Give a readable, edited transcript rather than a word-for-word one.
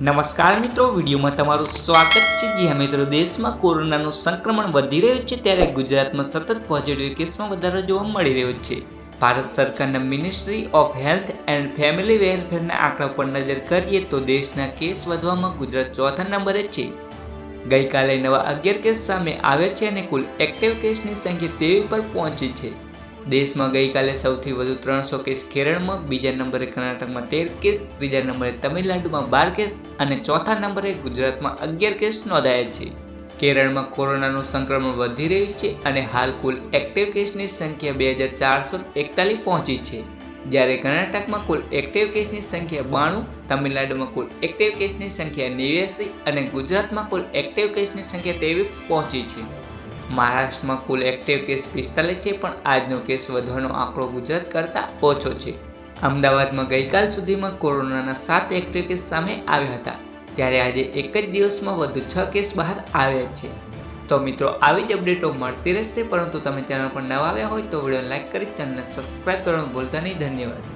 નમસ્કાર મિત્રો, વિડીયોમાં તમારું સ્વાગત છે। જી હા મિત્રો, દેશમાં કોરોનાનું સંક્રમણ વધી રહ્યું છે ત્યારે ગુજરાતમાં સતત પોઝિટિવ કેસમાં વધારો જોવા મળી રહ્યો છે। ભારત સરકારના ministry of health and family વેલફેરના આંકડા પર નજર કરીએ તો દેશના કેસ વધવામાં ગુજરાત ચોથા નંબરે છે। ગઈકાલે નવા 11 કેસ સામે આવ્યા છે અને કુલ એક્ટિવ કેસની સંખ્યા 23 પર પહોંચી છે। દેશમાં ગઈકાલે સૌથી વધુ 300 કેસ કેરળમાં, બીજા નંબરે કર્ણાટકમાં 13 કેસ, ત્રીજા નંબરે તમિલનાડુમાં 12 કેસ અને ચોથા નંબરે ગુજરાતમાં 11 કેસ નોંધાયા છે। કેરળમાં કોરોનાનું સંક્રમણ વધી રહ્યું છે અને હાલ કુલ એક્ટિવ કેસની સંખ્યા 2441 પહોંચી છે, જ્યારે કર્ણાટકમાં કુલ એક્ટિવ કેસની સંખ્યા 92, તમિલનાડુમાં કુલ એક્ટિવ કેસની સંખ્યા 89 અને ગુજરાતમાં કુલ એક્ટિવ કેસની સંખ્યા 23 પહોંચી છે। મહારાષ્ટ્રમાં કુલ એક્ટિવ કેસ 45 છે, પણ આજનો કેસ વધવાનો આંકડો ગુજરાત કરતાં ઓછો છે। અમદાવાદમાં ગઈકાલ સુધીમાં કોરોનાના 7 એક્ટિવ કેસ સામે આવ્યા હતા, ત્યારે આજે એક જ દિવસમાં વધુ 6 કેસ બહાર આવ્યા છે। તો મિત્રો, આવી જ અપડેટો મળતી રહેશે, પરંતુ તમે ચેનલ પર નવા આવ્યા હોય તો વિડીયોને લાઇક કરી ચેનલને સબસ્ક્રાઈબ કરવાનું ભૂલતા નહીં। ધન્યવાદ।